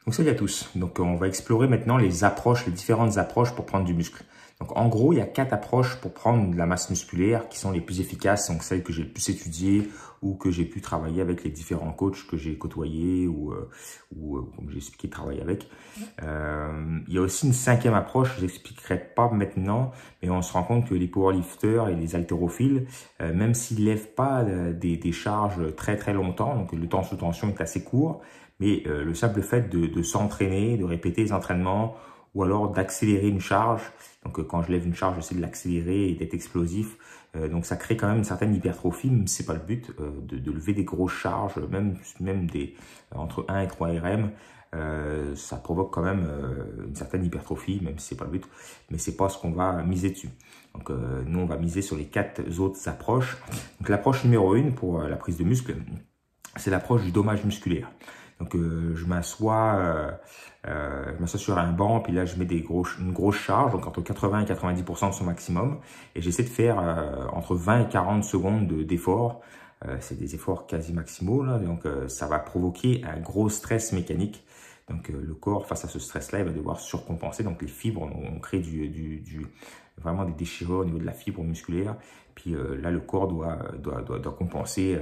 Donc salut à tous. Donc on va explorer maintenant les approches, les différentes approches pour prendre du muscle. Donc en gros, il y a 4 approches pour prendre de la masse musculaire qui sont les plus efficaces, donc celles que j'ai le plus étudiées ou que j'ai pu travailler avec les différents coachs que j'ai côtoyés ou comme j'ai expliqué, travailler avec. Il y a aussi une 5e approche, je n'expliquerai pas maintenant, mais on se rend compte que les powerlifters et les haltérophiles, même s'ils ne lèvent pas des charges très longtemps, donc le temps sous tension est assez court, mais le simple fait de s'entraîner, de répéter les entraînements ou alors d'accélérer une charge. Donc quand je lève une charge, j'essaie de l'accélérer et d'être explosif. Donc ça crée quand même une certaine hypertrophie, mais c'est pas le but de lever des grosses charges, même des entre 1 et 3 RM. Ça provoque quand même une certaine hypertrophie, même si c'est pas le but, mais c'est pas ce qu'on va miser dessus. Donc nous on va miser sur les 4 autres approches. Donc l'approche numéro 1 pour la prise de muscle, c'est l'approche du dommage musculaire. Donc je m'assois sur un banc, puis là je mets une grosse charge, donc entre 80 et 90% de son maximum, et j'essaie de faire entre 20 et 40 secondes d'effort. C'est des efforts quasi maximaux, là, donc ça va provoquer un gros stress mécanique. Donc le corps, face à ce stress-là, il va devoir surcompenser. Donc les fibres, on crée vraiment des déchirures au niveau de la fibre musculaire. Puis là, le corps doit compenser.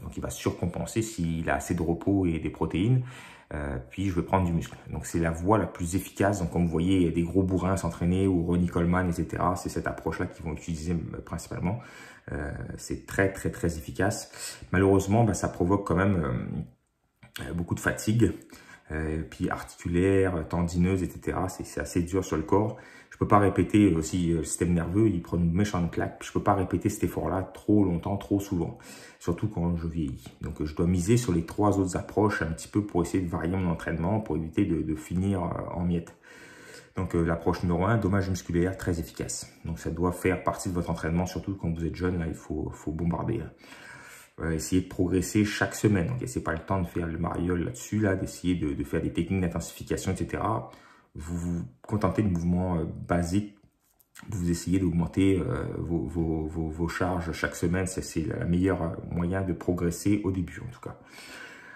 Donc il va surcompenser s'il a assez de repos et des protéines. Puis je vais prendre du muscle. Donc c'est la voie la plus efficace. Donc comme vous voyez, il y a des gros bourrins s'entraîner ou Ronnie Coleman, etc. C'est cette approche-là qu'ils vont utiliser principalement. C'est très efficace. Malheureusement, ça provoque quand même beaucoup de fatigue. Puis articulaire, tendineuse, etc. C'est assez dur sur le corps. Je peux pas répéter aussi, le système nerveux, il prend une méchante claque. Puis je peux pas répéter cet effort-là trop longtemps, trop souvent. Surtout quand je vieillis. Donc je dois miser sur les 3 autres approches un petit peu pour essayer de varier mon entraînement, pour éviter de finir en miettes. Donc l'approche numéro 1, dommage musculaire, très efficace. Donc ça doit faire partie de votre entraînement, surtout quand vous êtes jeune, là il faut bombarder. Essayer de progresser chaque semaine. Donc, c'est pas le temps de faire le mariole là-dessus, d'essayer de faire des techniques d'intensification, etc. Vous vous contentez de mouvements basiques. Vous essayez d'augmenter vos charges chaque semaine. C'est le meilleur moyen de progresser au début, en tout cas.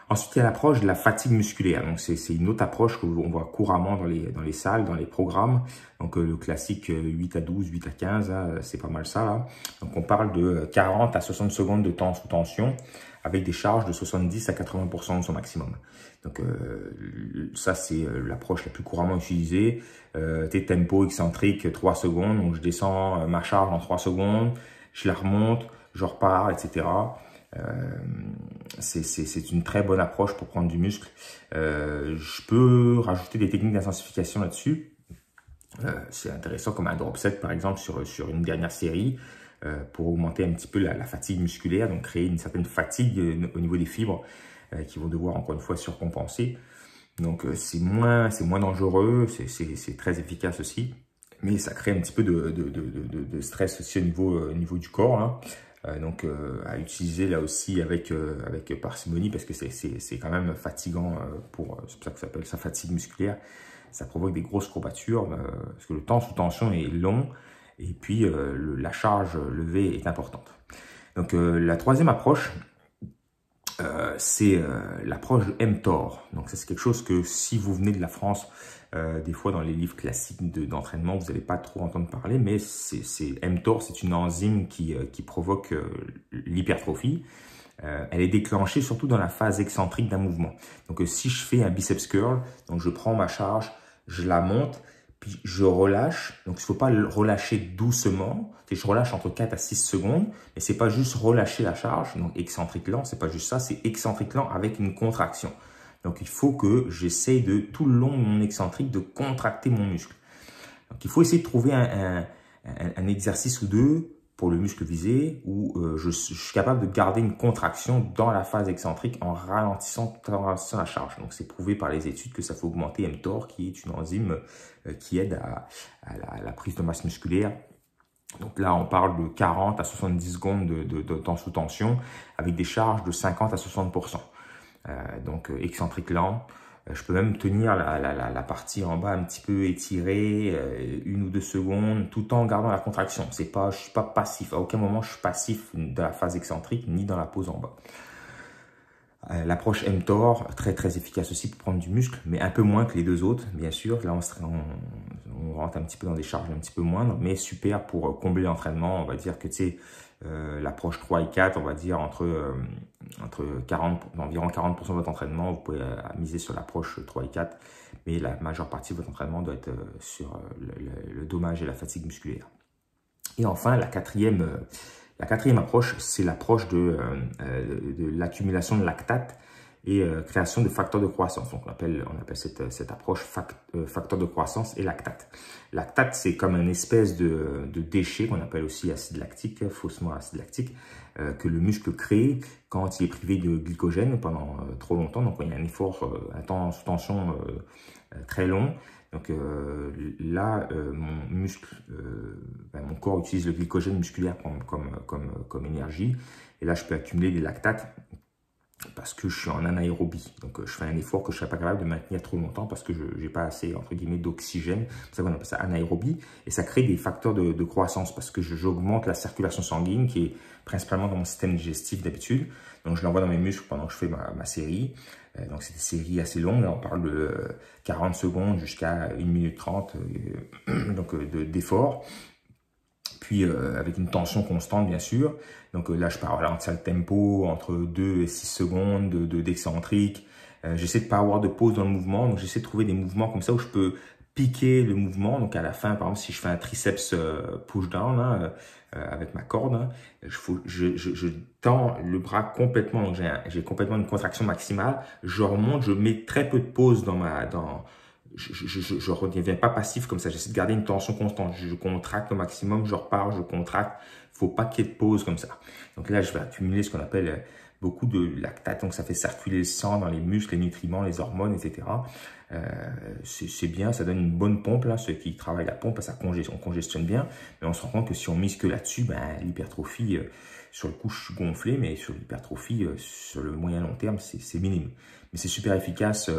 Ensuite, il y a l'approche de la fatigue musculaire. Donc, c'est une autre approche qu'on voit couramment dans les salles, dans les programmes. Donc, le classique 8 à 12, 8 à 15, c'est pas mal ça, là. Donc, on parle de 40 à 60 secondes de temps sous tension avec des charges de 70 à 80% de son maximum. Donc, ça, c'est l'approche la plus couramment utilisée. Tempo excentrique, 3 secondes. Donc, je descends ma charge en 3 secondes, je la remonte, je repars, etc. C'est une très bonne approche pour prendre du muscle. Je peux rajouter des techniques d'intensification là-dessus. C'est intéressant comme un drop set par exemple sur une dernière série pour augmenter un petit peu la fatigue musculaire, donc créer une certaine fatigue au niveau des fibres qui vont devoir encore une fois surcompenser. Donc c'est moins dangereux, c'est très efficace aussi, mais ça crée un petit peu de stress aussi au niveau du corps, hein. Donc à utiliser là aussi avec parcimonie parce que c'est quand même fatigant c'est pour ça que ça s'appelle ça fatigue musculaire. Ça provoque des grosses courbatures parce que le temps sous tension est long et puis la charge levée est importante. Donc la 3e approche, c'est l'approche de mTOR. Donc ça c'est quelque chose que si vous venez de la France, des fois dans les livres classiques d'entraînement, vous n'allez pas trop entendre parler, mais mTOR, c'est une enzyme qui provoque l'hypertrophie. Elle est déclenchée surtout dans la phase excentrique d'un mouvement. Donc si je fais un biceps curl, donc je prends ma charge, je la monte, puis je relâche. Donc il ne faut pas le relâcher doucement. Je relâche entre 4 à 6 secondes, mais c'est pas juste relâcher la charge, donc excentrique lent, c'est pas juste ça, c'est excentrique lent avec une contraction. Donc, il faut que j'essaye de, tout le long de mon excentrique, de contracter mon muscle. Donc, il faut essayer de trouver un exercice ou deux pour le muscle visé où je suis capable de garder une contraction dans la phase excentrique en ralentissant la charge. Donc, c'est prouvé par les études que ça fait augmenter mTOR, qui est une enzyme qui aide à la prise de masse musculaire. Donc là, on parle de 40 à 70 secondes de temps sous tension avec des charges de 50 à 60%. Donc excentrique lent. Je peux même tenir la partie en bas un petit peu étirée, 1 ou 2 secondes, tout en gardant la contraction. Je suis pas passif. À aucun moment, je suis passif dans la phase excentrique ni dans la pose en bas. L'approche mTOR, très efficace aussi pour prendre du muscle, mais un peu moins que les deux autres, bien sûr. Là, on rentre un petit peu dans des charges un petit peu moindres, mais super pour combler l'entraînement. On va dire que, tu sais, l'approche 3 et 4, on va dire environ 40% de votre entraînement, vous pouvez miser sur l'approche 3 et 4, mais la majeure partie de votre entraînement doit être sur le dommage et la fatigue musculaire. Et enfin, la quatrième approche, c'est l'approche de l'accumulation de lactate et création de facteurs de croissance. Donc, on appelle cette approche facteur de croissance et lactate. Lactate, c'est comme une espèce de déchet qu'on appelle aussi acide lactique, faussement acide lactique, que le muscle crée quand il est privé de glycogène pendant trop longtemps. Donc, il y a un effort sous tension très long. Donc là, mon corps utilise le glycogène musculaire comme énergie. Et là, je peux accumuler des lactates parce que je suis en anaérobie. Donc, je fais un effort que je ne serais pas capable de maintenir trop longtemps parce que je n'ai pas assez, entre guillemets, d'oxygène. C'est ça qu'on appelle ça anaérobie. Et ça crée des facteurs de croissance parce que j'augmente la circulation sanguine qui est principalement dans mon système digestif d'habitude. Donc, je l'envoie dans mes muscles pendant que je fais ma série. Donc, c'est des séries assez longues. On parle de 40 secondes jusqu'à 1 minute 30 d'effort. Puis, avec une tension constante, bien sûr. Donc là, je pars ralentir le tempo entre 2 et 6 secondes d'excentrique. J'essaie de ne pas avoir de pause dans le mouvement. Donc, j'essaie de trouver des mouvements comme ça où je peux piquer le mouvement. Donc, à la fin, par exemple, si je fais un triceps push-down avec ma corde, hein, je tends le bras complètement. Donc, j'ai complètement une contraction maximale. Je remonte, je mets très peu de pause je ne redeviens pas passif comme ça. J'essaie de garder une tension constante. Je contracte au maximum, je repars, je contracte. Il ne faut pas qu'il y ait de pause comme ça. Donc là, je vais accumuler ce qu'on appelle beaucoup de lactate. Donc ça fait circuler le sang dans les muscles, les nutriments, les hormones, etc. C'est bien, ça donne une bonne pompe. Là. Ceux qui travaillent la pompe, on congestionne bien. Mais on se rend compte que si on mise que là-dessus, l'hypertrophie, sur le coup, je suis gonflé. Mais sur l'hypertrophie, sur le moyen long terme, c'est minime. Mais c'est super efficace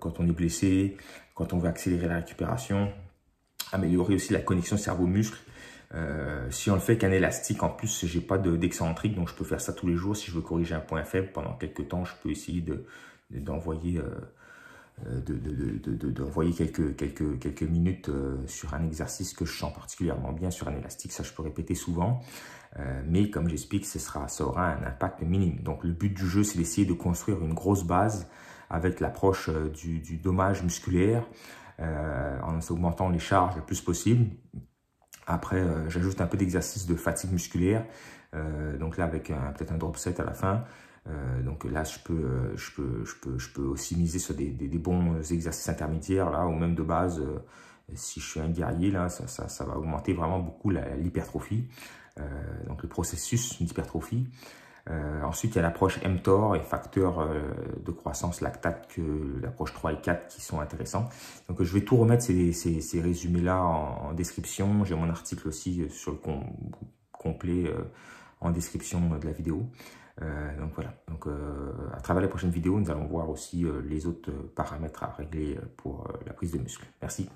quand on est blessé, quand on veut accélérer la récupération, améliorer aussi la connexion cerveau-muscle. Si on le fait qu'un élastique, en plus, j'ai pas d'excentrique, donc je peux faire ça tous les jours. Si je veux corriger un point faible pendant quelques temps, je peux essayer d'envoyer quelques minutes sur un exercice que je sens particulièrement bien sur un élastique. Ça, je peux répéter souvent. Mais comme j'explique, ça aura un impact minime. Donc, le but du jeu, c'est d'essayer de construire une grosse base avec l'approche du dommage musculaire en augmentant les charges le plus possible. Après, j'ajoute un peu d'exercice de fatigue musculaire. Donc là, avec peut-être un drop set à la fin. Donc là, je peux aussi miser sur des bons exercices intermédiaires là, ou même de base. Si je suis un guerrier, là, ça va augmenter vraiment beaucoup l'hypertrophie. Donc le processus d'hypertrophie. Ensuite, il y a l'approche mTOR et facteur de croissance lactate que l'approche 3 et 4 qui sont intéressants. Donc, je vais tout remettre ces résumés-là en description. J'ai mon article aussi sur le complet en description de la vidéo. Donc, voilà. Donc, à travers les prochaines vidéos, nous allons voir aussi les autres paramètres à régler pour la prise de muscle. Merci.